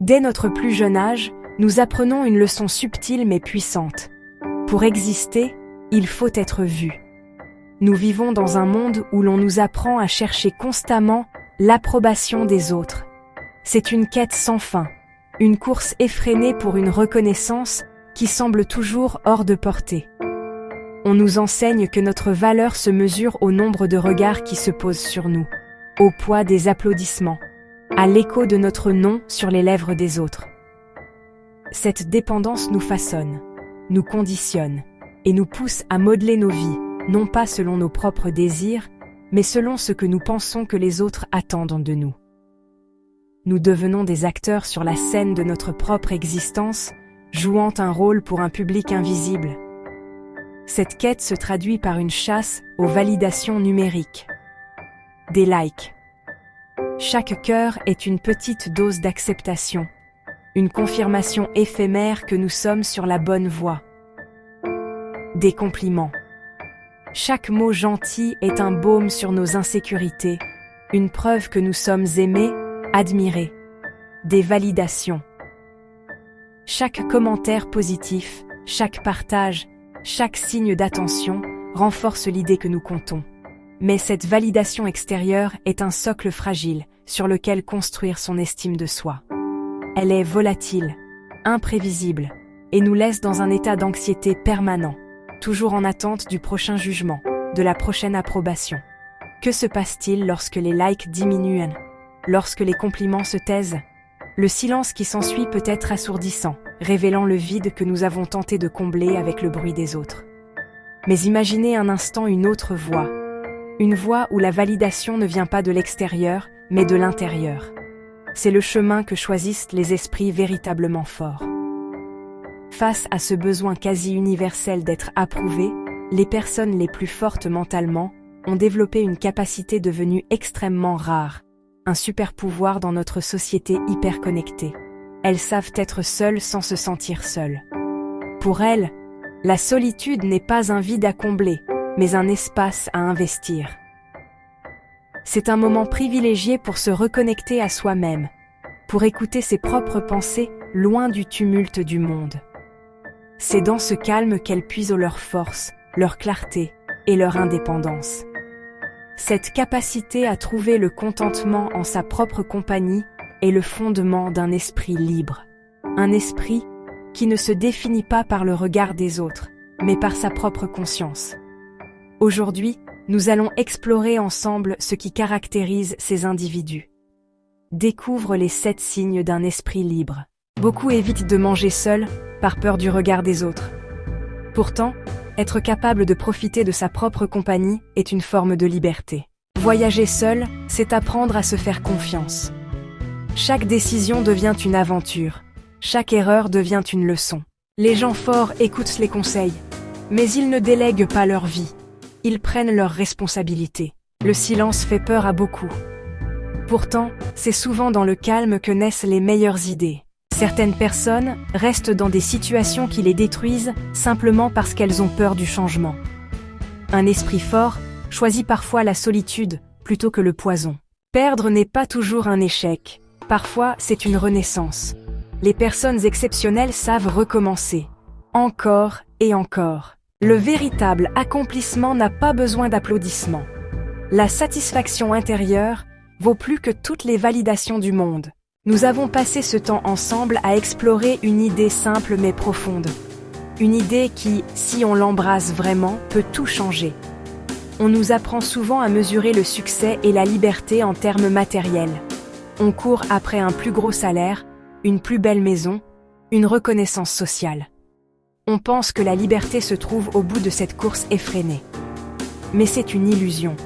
Dès notre plus jeune âge, nous apprenons une leçon subtile mais puissante. Pour exister, il faut être vu. Nous vivons dans un monde où l'on nous apprend à chercher constamment l'approbation des autres. C'est une quête sans fin, une course effrénée pour une reconnaissance qui semble toujours hors de portée. On nous enseigne que notre valeur se mesure au nombre de regards qui se posent sur nous, au poids des applaudissements, à l'écho de notre nom sur les lèvres des autres. Cette dépendance nous façonne, nous conditionne et nous pousse à modeler nos vies, non pas selon nos propres désirs, mais selon ce que nous pensons que les autres attendent de nous. Nous devenons des acteurs sur la scène de notre propre existence, jouant un rôle pour un public invisible. Cette quête se traduit par une chasse aux validations numériques. Des likes. Chaque cœur est une petite dose d'acceptation, une confirmation éphémère que nous sommes sur la bonne voie. Des compliments. Chaque mot gentil est un baume sur nos insécurités, une preuve que nous sommes aimés, admirés. Des validations. Chaque commentaire positif, chaque partage, chaque signe d'attention renforce l'idée que nous comptons. Mais cette validation extérieure est un socle fragile sur lequel construire son estime de soi. Elle est volatile, imprévisible, et nous laisse dans un état d'anxiété permanent, toujours en attente du prochain jugement, de la prochaine approbation. Que se passe-t-il lorsque les likes diminuent? Lorsque les compliments se taisent? Le silence qui s'ensuit peut être assourdissant, révélant le vide que nous avons tenté de combler avec le bruit des autres. Mais imaginez un instant une autre voix. Une voix où la validation ne vient pas de l'extérieur, mais de l'intérieur. C'est le chemin que choisissent les esprits véritablement forts. Face à ce besoin quasi universel d'être approuvés, les personnes les plus fortes mentalement ont développé une capacité devenue extrêmement rare, un super pouvoir dans notre société hyper connectée. Elles savent être seules sans se sentir seules. Pour elles, la solitude n'est pas un vide à combler, mais un espace à investir. C'est un moment privilégié pour se reconnecter à soi-même, pour écouter ses propres pensées loin du tumulte du monde. C'est dans ce calme qu'elles puisent leur force, leur clarté et leur indépendance. Cette capacité à trouver le contentement en sa propre compagnie est le fondement d'un esprit libre. Un esprit qui ne se définit pas par le regard des autres, mais par sa propre conscience. Aujourd'hui, nous allons explorer ensemble ce qui caractérise ces individus. Découvre les 7 signes d'un esprit libre. Beaucoup évitent de manger seul par peur du regard des autres. Pourtant, être capable de profiter de sa propre compagnie est une forme de liberté. Voyager seul, c'est apprendre à se faire confiance. Chaque décision devient une aventure. Chaque erreur devient une leçon. Les gens forts écoutent les conseils, mais ils ne délèguent pas leur vie. Ils prennent leurs responsabilités. Le silence fait peur à beaucoup. Pourtant, c'est souvent dans le calme que naissent les meilleures idées. Certaines personnes restent dans des situations qui les détruisent simplement parce qu'elles ont peur du changement. Un esprit fort choisit parfois la solitude plutôt que le poison. Perdre n'est pas toujours un échec. Parfois, c'est une renaissance. Les personnes exceptionnelles savent recommencer. Encore et encore. Le véritable accomplissement n'a pas besoin d'applaudissements. La satisfaction intérieure vaut plus que toutes les validations du monde. Nous avons passé ce temps ensemble à explorer une idée simple mais profonde. Une idée qui, si on l'embrasse vraiment, peut tout changer. On nous apprend souvent à mesurer le succès et la liberté en termes matériels. On court après un plus gros salaire, une plus belle maison, une reconnaissance sociale. On pense que la liberté se trouve au bout de cette course effrénée. Mais c'est une illusion.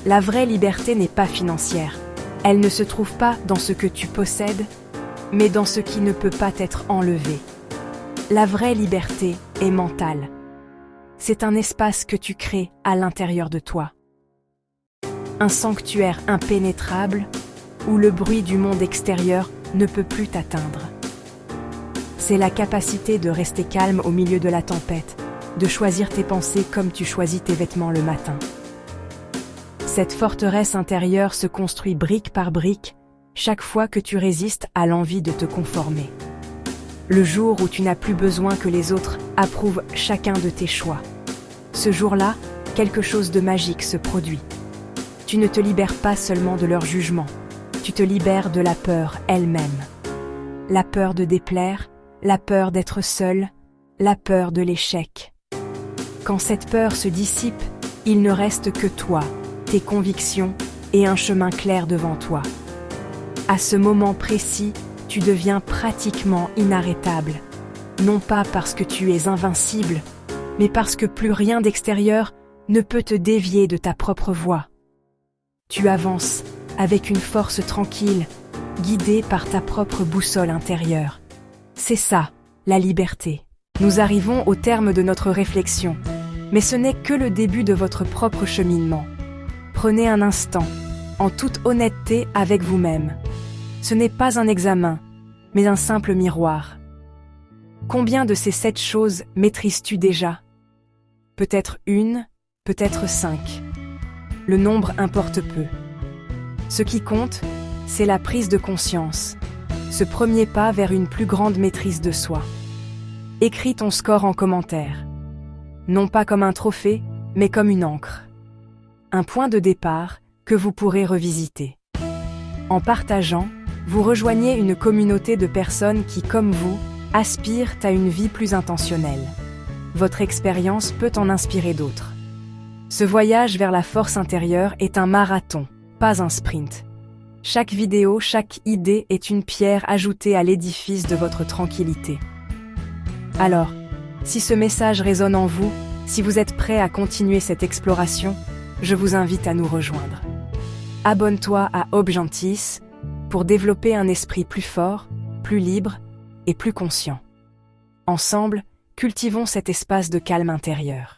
La vraie liberté n'est pas financière. Elle ne se trouve pas dans ce que tu possèdes, mais dans ce qui ne peut pas être enlevé. La vraie liberté est mentale. C'est un espace que tu crées à l'intérieur de toi. Un sanctuaire impénétrable où le bruit du monde extérieur ne peut plus t'atteindre. C'est la capacité de rester calme au milieu de la tempête, de choisir tes pensées comme tu choisis tes vêtements le matin. Cette forteresse intérieure se construit brique par brique, chaque fois que tu résistes à l'envie de te conformer. Le jour où tu n'as plus besoin que les autres approuvent chacun de tes choix. Ce jour-là, quelque chose de magique se produit. Tu ne te libères pas seulement de leur jugement, tu te libères de la peur elle-même. La peur de déplaire, la peur d'être seul, la peur de l'échec. Quand cette peur se dissipe, il ne reste que toi, tes convictions et un chemin clair devant toi. À ce moment précis, tu deviens pratiquement inarrêtable, non pas parce que tu es invincible, mais parce que plus rien d'extérieur ne peut te dévier de ta propre voie. Tu avances avec une force tranquille, guidée par ta propre boussole intérieure. C'est ça, la liberté. Nous arrivons au terme de notre réflexion, mais ce n'est que le début de votre propre cheminement. Prenez un instant, en toute honnêteté avec vous-même. Ce n'est pas un examen, mais un simple miroir. Combien de ces 7 choses maîtrises-tu déjà? Peut-être 1, peut-être 5. Le nombre importe peu. Ce qui compte, c'est la prise de conscience, ce premier pas vers une plus grande maîtrise de soi. Écris ton score en commentaire. Non pas comme un trophée, mais comme une encre. Un point de départ que vous pourrez revisiter. En partageant, vous rejoignez une communauté de personnes qui, comme vous, aspirent à une vie plus intentionnelle. Votre expérience peut en inspirer d'autres. Ce voyage vers la force intérieure est un marathon, pas un sprint. Chaque vidéo, chaque idée est une pierre ajoutée à l'édifice de votre tranquillité. Alors, si ce message résonne en vous, si vous êtes prêt à continuer cette exploration, je vous invite à nous rejoindre. Abonne-toi à Obgentis pour développer un esprit plus fort, plus libre et plus conscient. Ensemble, cultivons cet espace de calme intérieur.